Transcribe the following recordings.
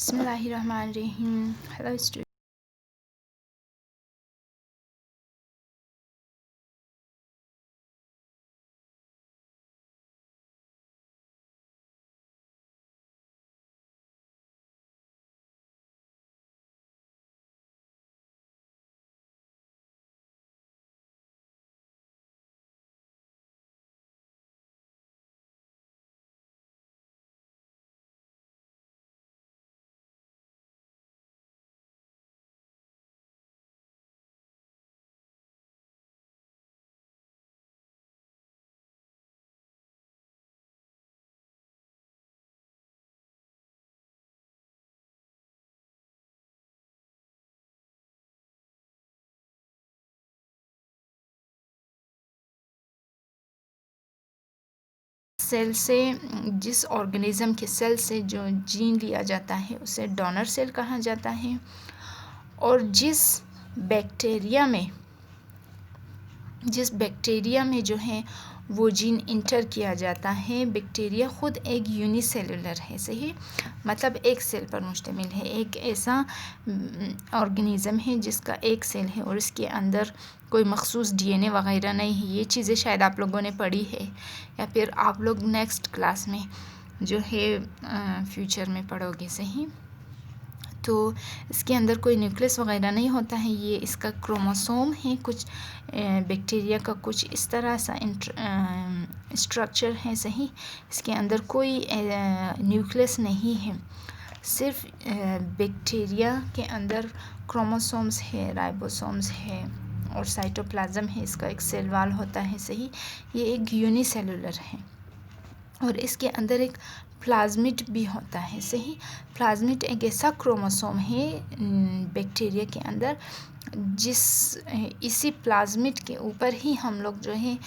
बिस्मिल्लाहिर्रहमानिर्रहीम। Hello student. Cell से जिस ऑर्गेनिज्म के सेल से जो जीन लिया जाता है उसे डोनर सेल कहा जाता है। और जिस बैक्टीरिया में जो है वो जीन इंटर किया जाता है, बैक्टीरिया खुद एक यूनिसेलुलर है, सही, मतलब एक सेल पर मुश्तमिल है। एक ऐसा ऑर्गेनिज़म है जिसका एक सेल है और इसके अंदर कोई मखसूस डीएनए वगैरह नहीं है। ये चीज़ें शायद आप लोगों ने पढ़ी है या फिर आप लोग नेक्स्ट क्लास में जो है फ्यूचर में पढ़ोगे, सही। तो इसके अंदर कोई न्यूक्लियस वगैरह नहीं होता है। ये इसका क्रोमोसोम है। कुछ बैक्टीरिया का कुछ इस तरह सा स्ट्रक्चर है, सही। इसके अंदर कोई न्यूक्लियस नहीं है। सिर्फ बैक्टीरिया के अंदर क्रोमोसोम्स है, राइबोसोम्स है और साइटोप्लाज्म है। इसका एक सेल वॉल होता है, सही। ये एक यूनिसेलुलर है और इसके अंदर एक प्लाज्मिड भी होता है, सही। प्लाज्मिड एक ऐसा क्रोमोसोम है बैक्टीरिया के अंदर इसी प्लाज्मिड के ऊपर ही हम लोग जो है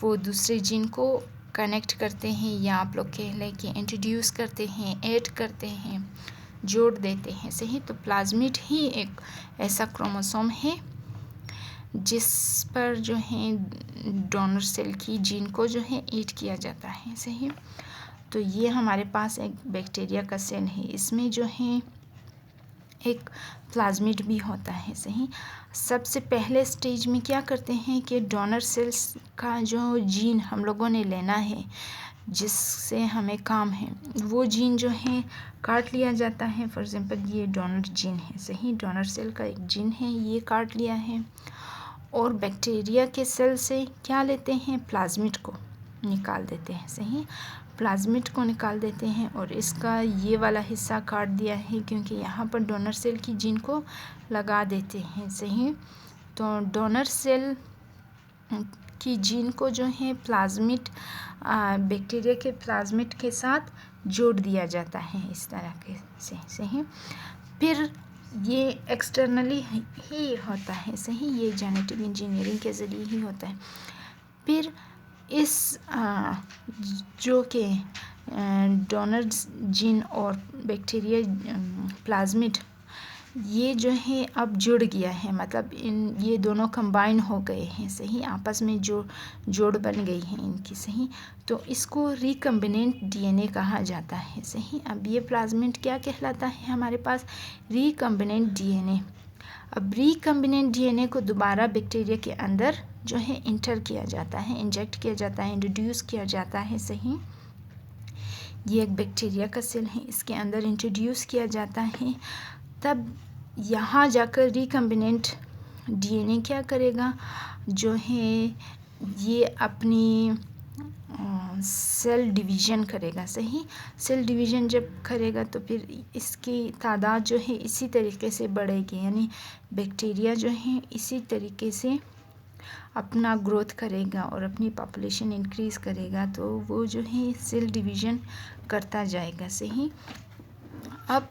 वो दूसरे जीन को कनेक्ट करते हैं, या आप लोग कह लें कि इंट्रोड्यूस करते हैं, ऐड करते हैं, जोड़ देते हैं, सही। तो प्लाज्मिड ही एक ऐसा क्रोमोसोम है जिस पर जो है डोनर सेल की जीन को जो है ऐड किया जाता है, सही। तो ये हमारे पास एक बैक्टीरिया का सेल है। इसमें जो है एक प्लाज्मिड भी होता है, सही। सबसे पहले स्टेज में क्या करते हैं कि डोनर सेल्स का जो जीन हम लोगों ने लेना है, जिससे हमें काम है, वो जीन जो है काट लिया जाता है। फॉर एग्जांपल ये डोनर जीन है, सही। डोनर सेल का एक जीन है, ये काट लिया है। और बैक्टीरिया के सेल से क्या लेते हैं, प्लाज्मिड को निकाल देते हैं, सही। प्लाज्मिड को निकाल देते हैं और इसका ये वाला हिस्सा काट दिया है क्योंकि यहाँ पर डोनर सेल की जीन को लगा देते हैं, सही। तो डोनर सेल की जीन को जो है प्लाज्मिड बैक्टीरिया के प्लाज्मिड के साथ जोड़ दिया जाता है, इस तरह के से, सही। फिर ये एक्सटर्नली ही होता है, सही। ये जेनेटिक इंजीनियरिंग के ज़रिए ही होता है। फिर इस जो कि डोनर जीन और बैक्टीरिया प्लाज्मिड ये जो है अब जुड़ गया है, मतलब ये दोनों कंबाइन हो गए हैं, सही। आपस में जो जोड़ बन गई है इनकी, सही। तो इसको रिकम्बिनेंट डीएनए कहा जाता है, सही। अब ये प्लाज्मिड क्या कहलाता है हमारे पास, रिकम्बिनेंट डीएनए। अब रिकम्बिनेंट डीएनए को दोबारा बैक्टीरिया के अंदर जो है इंटर किया जाता है, इंजेक्ट किया जाता है, इंट्रोड्यूस किया जाता है, सही। ये एक बैक्टीरिया का सेल है, इसके अंदर इंट्रोड्यूस किया जाता है। तब यहाँ जाकर रिकम्बिनेंट डीएनए क्या करेगा, जो है ये अपनी सेल डिवीज़न करेगा, सही। सेल डिवीज़न जब करेगा तो फिर इसकी तादाद जो है इसी तरीके से बढ़ेगी, यानी बैक्टीरिया जो है इसी तरीके से अपना ग्रोथ करेगा और अपनी पॉपुलेशन इंक्रीज़ करेगा। तो वो जो है सेल डिवीज़न करता जाएगा, सही। अब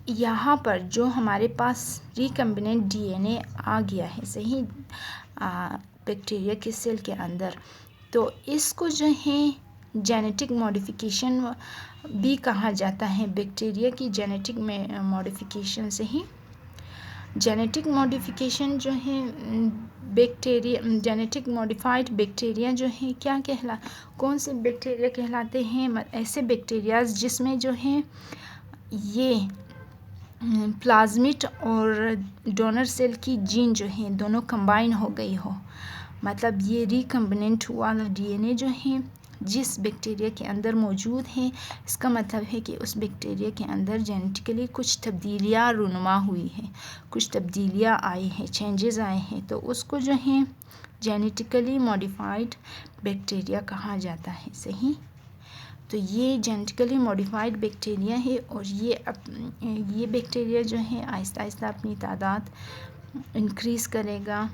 यहाँ पर जो हमारे पास रिकम्बिनेंट डीएनए आ गया है, सही, बैक्टीरिया के सेल के अंदर, तो इसको जो है जेनेटिक मॉडिफिकेशन भी कहा जाता है। बैक्टीरिया की जेनेटिक मॉडिफिकेशन से ही जेनेटिक मॉडिफिकेशन जो है बैक्टीरिया, जेनेटिक मॉडिफाइड बैक्टीरिया जो है क्या कौन से बैक्टीरिया कहलाते हैं, ऐसे बैक्टीरियाज जिसमें जो है ये प्लाज्मिड और डोनर सेल की जीन जो है दोनों कंबाइन हो गई हो, मतलब ये रिकम्बिनेंट वाला डीएनए जो है जिस बैक्टीरिया के अंदर मौजूद है, इसका मतलब है कि उस बैक्टीरिया के अंदर जेनेटिकली कुछ तब्दीलियाँ रूनुमा हुई है, कुछ तब्दीलियाँ आई हैं, चेंजेस आए हैं, तो उसको जो है जेनेटिकली मॉडिफाइड बैक्टीरिया कहा जाता है। सही, तो ये जेनेटिकली मॉडिफाइड बैक्टीरिया है और ये बैक्टीरिया जो है आहिस्ता आहिस्ता अपनी तादाद इंक्रीज़ करेगा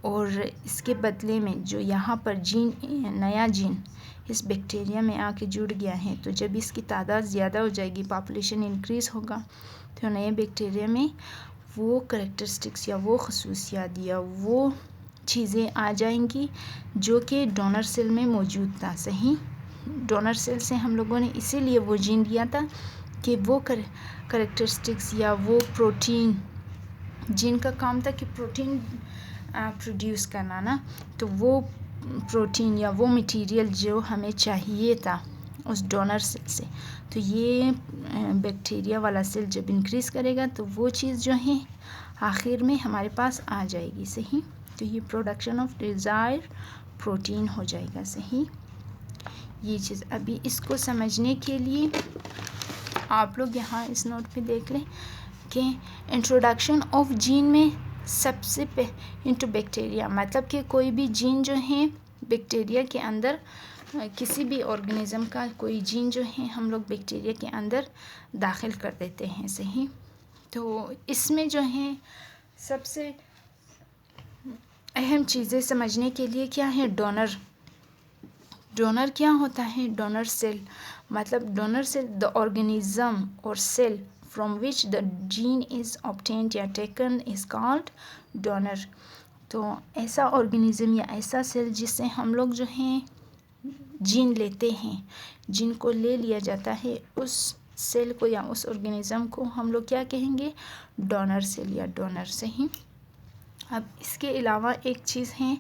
और इसके बदले में जो यहाँ पर नया जीन इस बैक्टीरिया में आके जुड़ गया है, तो जब इसकी तादाद ज़्यादा हो जाएगी, पॉपुलेशन इंक्रीज़ होगा, तो नए बैक्टीरिया में वो करैक्टरिस्टिक्स या वो खसूसियात या वो चीज़ें आ जाएंगी जो कि डोनर सेल में मौजूद था। सही, डोनर सेल से हम लोगों ने इसीलिए वो जीन लिया था कि वो करैक्टरिस्टिक्स या वो प्रोटीन, जिनका काम था कि प्रोटीन प्रोड्यूस करना ना, तो वो प्रोटीन या वो मटेरियल जो हमें चाहिए था उस डोनर सेल से, तो ये बैक्टीरिया वाला सेल जब इंक्रीज़ करेगा तो वो चीज़ जो है आखिर में हमारे पास आ जाएगी। सही, तो ये प्रोडक्शन ऑफ डिज़ायर प्रोटीन हो जाएगा। सही, ये चीज़ अभी इसको समझने के लिए आप लोग यहाँ इस नोट पे देख लें कि इंट्रोडक्शन ऑफ जीन में सबसे इनटू बैक्टीरिया, मतलब कि कोई भी जीन जो है बैक्टीरिया के अंदर, किसी भी ऑर्गेनिज्म का कोई जीन जो है हम लोग बैक्टीरिया के अंदर दाखिल कर देते हैं। सही, तो इसमें जो है सबसे अहम चीज़ें समझने के लिए क्या है, डोनर क्या होता है, डोनर सेल, मतलब डोनर सेल द ऑर्गेनिज्म और cell from which the gene is obtained या taken is called donor। तो ऐसा ऑर्गेनिज्म या ऐसा सेल जिससे हम लोग जो हैं जीन लेते हैं, जीन को ले लिया जाता है, उस सेल को या उस ऑर्गेनिज्म को हम लोग क्या कहेंगे, डोनर सेल या डोनर। सही, अब इसके अलावा एक चीज़ है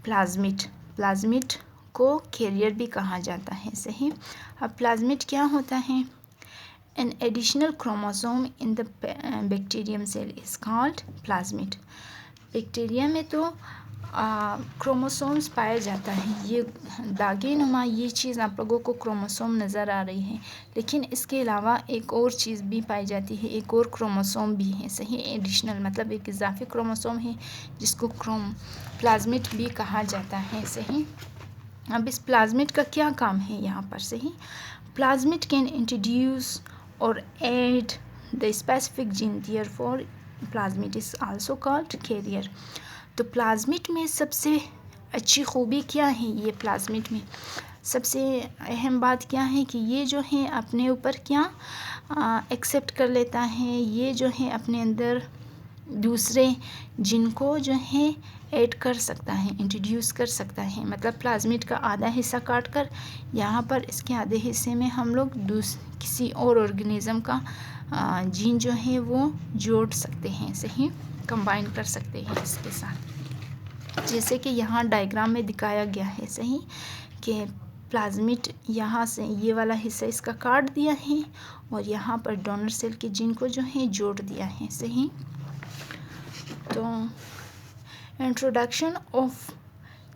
प्लाज्मिड को कैरियर भी कहा जाता है। सही, अब प्लाज्मिड क्या होता है, an additional chromosome in the bacterium cell is called plasmid। Bacteria में तो क्रोमोसोम्स पाया जाता है, ये दागे नुमा ये चीज़ आप लोगों को क्रोमोसोम नज़र आ रही है, लेकिन इसके अलावा एक और चीज़ भी पाई जाती है, एक और क्रोमोसोम भी है। सही, एडिशनल मतलब एक इजाफी क्रोमोसोम है जिसको प्लाज्मिड भी कहा जाता है। सही, अब इस प्लाज्मिड का क्या काम है यहाँ पर। सही, plasmid can introduce or add the specific gene, therefore plasmid is also called carrier। तो प्लाज्मिड में सबसे अच्छी खूबी क्या है, ये प्लाज्मिड में सबसे अहम बात क्या है कि ये जो है अपने ऊपर क्या एक्सेप्ट कर लेता है, ये जो है अपने अंदर दूसरे जिनको जो है ऐड कर सकता है, इंट्रोड्यूस कर सकता है, मतलब प्लाज्मिड का आधा हिस्सा काट कर यहाँ पर इसके आधे हिस्से में हम लोग किसी और ऑर्गेनिज्म का जीन जो है वो जोड़ सकते हैं। सही, कंबाइन कर सकते हैं इसके साथ, जैसे कि यहाँ डायग्राम में दिखाया गया है। सही, कि प्लाज्मिड यहाँ से ये वाला हिस्सा इसका काट दिया है और यहाँ पर डोनर सेल के जीन को जो है जोड़ दिया है। सही, तो introduction of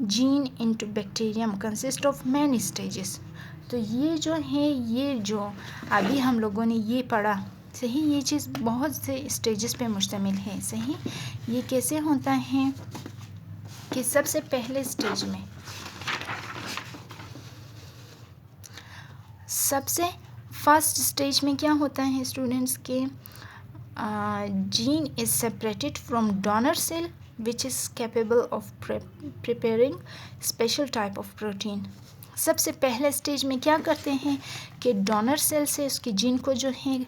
gene into bacterium consist of many stages. तो ये जो है, ये जो अभी हम लोगों ने ये पढ़ा, सही, ये चीज़ बहुत से स्टेजेस पे मुश्तमिल है। सही, ये कैसे होता है कि सबसे पहले स्टेज में सबसे फर्स्ट स्टेज में क्या होता है स्टूडेंट्स के, gene is separated from donor cell which is capable of preparing special type of protein। सबसे पहले स्टेज में क्या करते हैं कि डोनर सेल से उसके जीन को जो है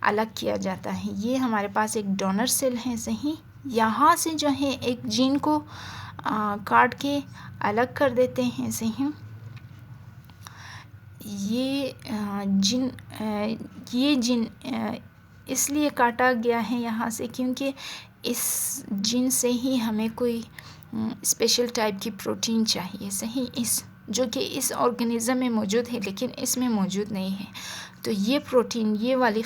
अलग किया जाता है। ये हमारे पास एक डोनर सेल है। सही, यहाँ से जो है एक जीन को काट के अलग कर देते हैं। सही, ये जीन इसलिए काटा गया है यहाँ से क्योंकि इस जीन से ही हमें कोई स्पेशल टाइप की प्रोटीन चाहिए। सही, इस जो कि इस ऑर्गेनिज़म में मौजूद है लेकिन इसमें मौजूद नहीं है। तो ये प्रोटीन ये वाली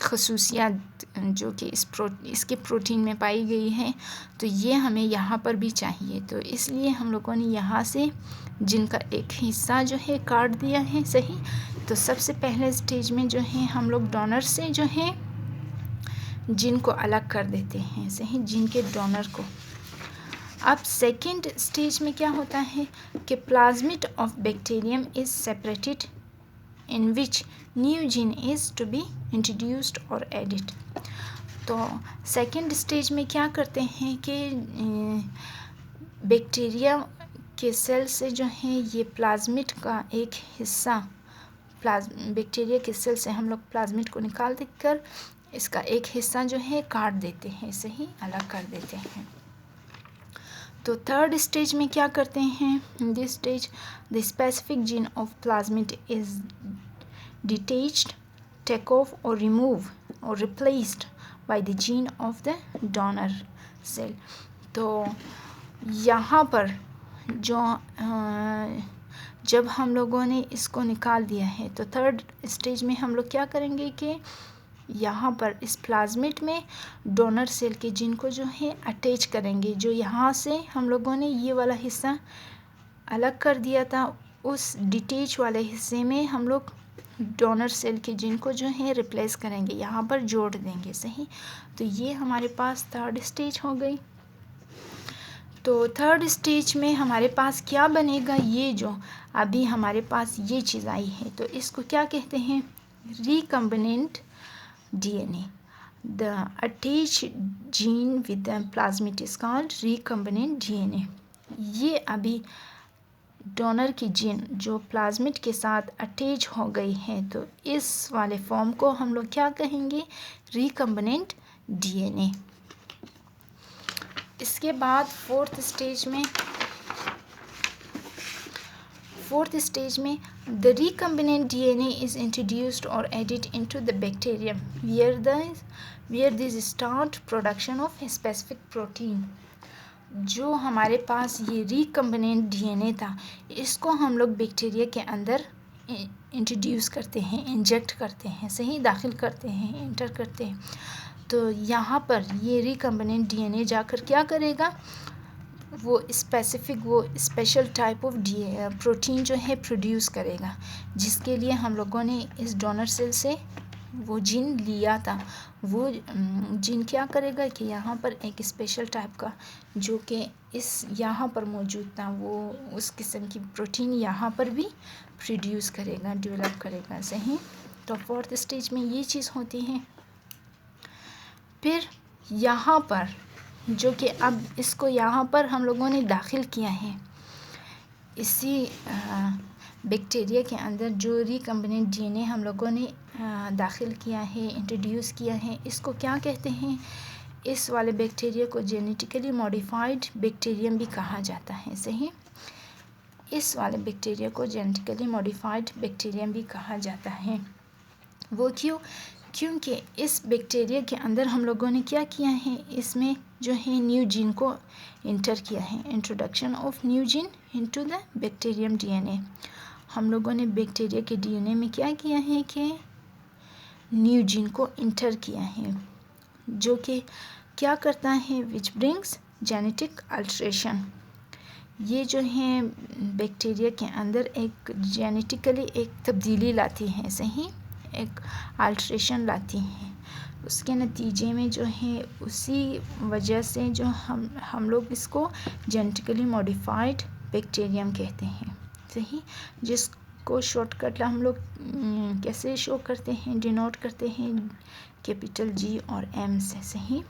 खसूसियात जो कि इसके प्रोटीन में पाई गई है, तो ये हमें यहाँ पर भी चाहिए। तो इसलिए हम लोगों ने यहाँ से जिनका एक हिस्सा जो है काट दिया है। सही। तो सबसे पहले स्टेज में जो है हम लोग डोनर से जो है जिन को अलग कर देते हैं। सही। जिन के डोनर को। अब सेकेंड स्टेज में क्या होता है कि plasmid of bacterium is separated in which new gene is to be introduced और एडिड। तो सेकेंड स्टेज में क्या करते हैं कि बैक्टीरिया के सेल से जो है ये प्लाज्मिड का एक हिस्सा बैक्टीरिया के सेल से हम लोग प्लाज्मिड को निकाल देकर इसका एक हिस्सा जो है काट देते हैं। सही। अलग कर देते हैं। तो थर्ड स्टेज में क्या करते हैं, this stage the specific gene of plasmid is detached, take off और रिमूव और replaced by the gene of the donor cell. तो यहाँ पर जो जब हम लोगों ने इसको निकाल दिया है तो थर्ड स्टेज में हम लोग क्या करेंगे कि यहाँ पर इस प्लाज्मिड में डोनर सेल के जीन को जो है अटैच करेंगे। जो यहाँ से हम लोगों ने ये वाला हिस्सा अलग कर दिया था, उस डिटैच वाले हिस्से में हम लोग डोनर सेल के जीन को जो है रिप्लेस करेंगे, यहाँ पर जोड़ देंगे। सही। तो ये हमारे पास थर्ड स्टेज हो गई। तो थर्ड स्टेज में हमारे पास क्या बनेगा, ये जो अभी हमारे पास ये चीज़ आई है तो इसको क्या कहते हैं, recombinant DNA. The attached gene with the plasmid is called recombinant DNA. ये अभी डोनर की जीन जो प्लाज्मिड के साथ अटैच हो गई है तो इस वाले फॉर्म को हम लोग क्या कहेंगे, रिकम्बिनेंट DNA। इसके बाद फोर्थ stage में the recombinant DNA is introduced or added into the bacterium where this start production of a specific protein। जो हमारे पास ये recombinant DNA था इसको हम लोग बैक्टीरिया के अंदर इंट्रोड्यूस करते हैं, इंजेक्ट करते हैं। सही। दाखिल करते हैं, इंटर करते हैं। तो यहाँ पर ये recombinant DNA जाकर क्या करेगा, वो स्पेशल टाइप ऑफ प्रोटीन जो है प्रोड्यूस करेगा, जिसके लिए हम लोगों ने इस डोनर सेल से वो जीन लिया था। वो जीन क्या करेगा कि यहाँ पर एक स्पेशल टाइप का जो कि इस यहाँ पर मौजूद था वो उस किस्म की प्रोटीन यहाँ पर भी प्रोड्यूस करेगा, डेवलप करेगा। सही। तो फोर्थ स्टेज में ये चीज़ होती है। फिर यहाँ पर जो कि अब इसको यहाँ पर हम लोगों ने दाखिल किया है इसी बैक्टीरिया के अंदर, जो रिकम्बिनेंट DNA हम लोगों ने दाखिल किया है, इंट्रोड्यूस किया है, इसको क्या कहते हैं, इस वाले बैक्टीरिया को जेनेटिकली मॉडिफाइड बैक्टीरियम भी कहा जाता है। सही। इस वाले बैक्टीरिया को जेनेटिकली मॉडिफाइड बैक्टीरियम भी कहा जाता है। वो क्यों, क्योंकि इस बैक्टीरिया के अंदर हम लोगों ने क्या किया है, इसमें जो है न्यू जीन को इंटर किया है, introduction of new gene into the bacterium DNA। हम लोगों ने बैक्टीरिया के DNA में क्या किया है कि न्यू जीन को इंटर किया है, जो कि क्या करता है, विच ब्रिंग्स जेनेटिक अल्ट्रेशन। ये जो है बैक्टीरिया के अंदर एक जेनेटिकली एक तब्दीली लाती है। सही। एक अल्ट्रेशन लाती हैं। उसके नतीजे में जो है उसी वजह से जो हम लोग इसको जेनेटिकली मॉडिफाइड बैक्टीरियम कहते हैं। सही। जिसको शॉर्टकट हम लोग कैसे शो करते हैं, डिनोट करते हैं, कैपिटल G और M से। सही।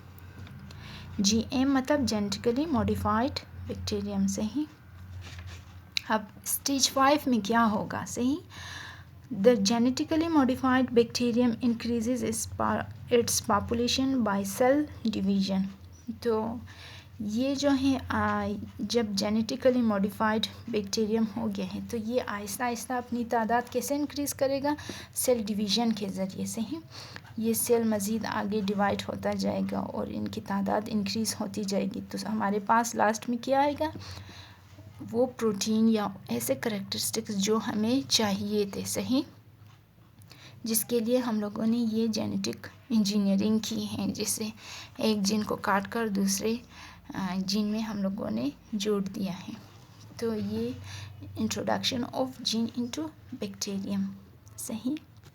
GM मतलब जेनेटिकली मॉडिफाइड बैक्टीरियम। सही। अब स्टेज 5 में क्या होगा। सही। The genetically modified bacterium increases its population by cell division। तो ये जो है जब जेनेटिकली मॉडिफाइड बैक्टीरियम हो गया है तो ये आहिस्ता आहिस्ता अपनी तादाद कैसे इंक्रीज़ करेगा, सेल डिवीज़न के ज़रिए से ही। ये सेल मज़ीद आगे डिवाइड होता जाएगा और इनकी तादाद इंक्रीज़ होती जाएगी। तो हमारे पास लास्ट में क्या आएगा, वो प्रोटीन या ऐसे करेक्टरिस्टिक्स जो हमें चाहिए थे, सही, जिसके लिए हम लोगों ने ये जेनेटिक इंजीनियरिंग की है, जिससे एक जीन को काट कर दूसरे जीन में हम लोगों ने जोड़ दिया है। तो ये introduction of gene into bacterium, सही।